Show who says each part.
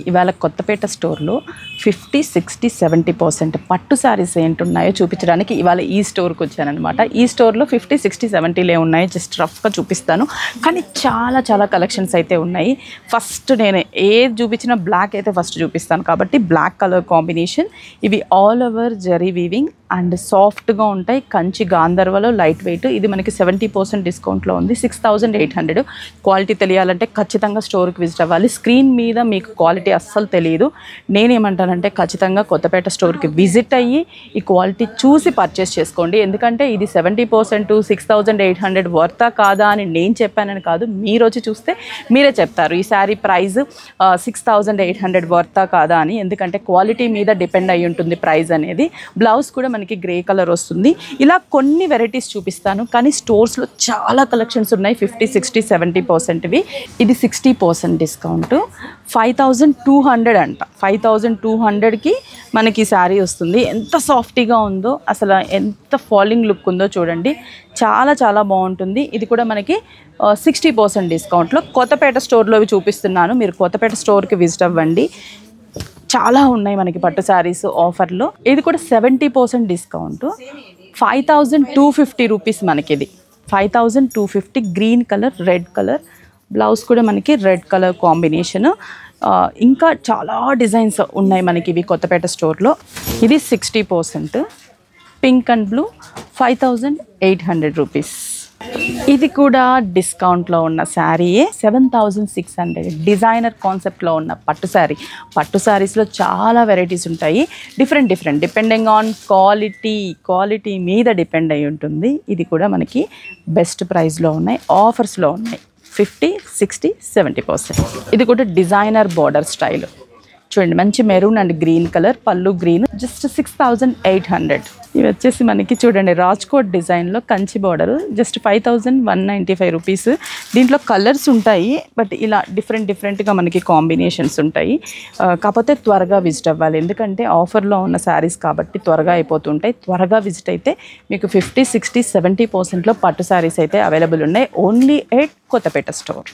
Speaker 1: ఇవాళ కొత్తపేట స్టోర్లో 50, 60, 70% పట్టు సారీస్ ఏంటున్నాయో చూపించడానికి ఇవాళ ఈ స్టోర్కి వచ్చానమాట. ఈ స్టోర్లో 50, 60, 70లే ఉన్నాయి. జస్ట్ రఫ్గా చూపిస్తాను, కానీ చాలా చాలా కలెక్షన్స్ అయితే ఉన్నాయి. ఫస్ట్ నేను ఏది చూపించినా బ్లాక్ అయితే ఫస్ట్ చూపిస్తాను కాబట్టి బ్లాక్ కలర్ కాంబినేషన్. ఇవి all over zari weaving and సాఫ్ట్గా ఉంటాయి. కంచి గాంధర్వలో లైట్ వెయిట్. ఇది మనకి 70% డిస్కౌంట్లో ఉంది. 6800. క్వాలిటీ తెలియాలంటే ఖచ్చితంగా స్టోర్కి విజిట్ అవ్వాలి. స్క్రీన్ మీద మీకు క్వాలిటీ అస్సలు తెలియదు. నేనేమంటానంటే ఖచ్చితంగా కొత్తపేట స్టోర్కి విజిట్ అయ్యి ఈ క్వాలిటీ చూసి పర్చేస్ చేసుకోండి. ఎందుకంటే ఇది 70% 6800 వర్తా కాదా అని నేను చెప్పానని కాదు, మీరు వచ్చి చూస్తే మీరే చెప్తారు ఈ శారీ ప్రైస్ 6800 వర్తా కాదా అని. ఎందుకంటే క్వాలిటీ మీద డిపెండ్ అయి ఉంటుంది ప్రైస్ అనేది. బ్లౌజ్ కూడా మనకి గ్రే కలర్ వస్తుంది. ఇలా కొన్ని వెరైటీస్ చూపిస్తాను, కానీ స్టోర్స్లో చాలా కలెక్షన్స్ ఉన్నాయి 50, 60, 70%వి. ఇది 60% డిస్కౌంట్ 5200 అంట. 5200కి మనకి శారీ వస్తుంది. ఎంత సాఫ్టీగా ఉందో, అసలు ఎంత ఫాలింగ్ లుక్ ఉందో చూడండి. చాలా చాలా బాగుంటుంది. ఇది కూడా మనకి 60% డిస్కౌంట్లో కొత్తపేట స్టోర్లో చూపిస్తున్నాను. మీరు కొత్తపేట స్టోర్కి విజిట్ అవ్వండి. చాలా ఉన్నాయి మనకి పట్టు శారీస్ ఆఫర్లో. ఇది కూడా 70% డిస్కౌంట్ 5250 రూపీస్ మనకి. ఇది 5250. Green colour, red colour. Blouse కూడా మనకి రెడ్ కలర్ కాంబినేషన్. ఇంకా చాలా డిజైన్స్ ఉన్నాయి మనకి ఇవి కొత్తపేట స్టోర్లో. ఇది 60%. Pink and blue 5800 rupees. ఇది కూడా డిస్కౌంట్లో ఉన్న శారీయే 7600. డిజైనర్ కాన్సెప్ట్లో ఉన్న పట్టు శారీ. పట్టు శారీస్లో చాలా వెరైటీస్ ఉంటాయి. డిఫరెంట్ డిపెండింగ్ ఆన్ క్వాలిటీ మీద డిపెండ్ అయి ఉంటుంది. ఇది కూడా మనకి బెస్ట్ ప్రైస్లో ఉన్నాయి, ఆఫర్స్లో ఉన్నాయి. 50, 60, 70%. ఇది కూడా డిజైనర్ బార్డర్ స్టైల్ చూడండి. మంచి మెరూన్ అండ్ గ్రీన్ కలర్, పళ్ళు గ్రీన్. జస్ట్ 6800. ఇవి వచ్చేసి మనకి చూడండి రాజ్కోట్ డిజైన్లో కంచి బార్డర్. Just 5195 rupees. దీంట్లో కలర్స్ ఉంటాయి, బట్ ఇలా డిఫరెంట్గా మనకి కాంబినేషన్స్ ఉంటాయి. కాకపోతే త్వరగా విజిట్ అవ్వాలి, ఎందుకంటే ఆఫర్లో ఉన్న శారీస్ కాబట్టి త్వరగా అయిపోతుంటాయి. త్వరగా విజిట్ అయితే మీకు 50, 60, 70%లో పట్టు శారీస్ అయితే అవైలబుల్ ఉన్నాయి. Only at Kothapeta store.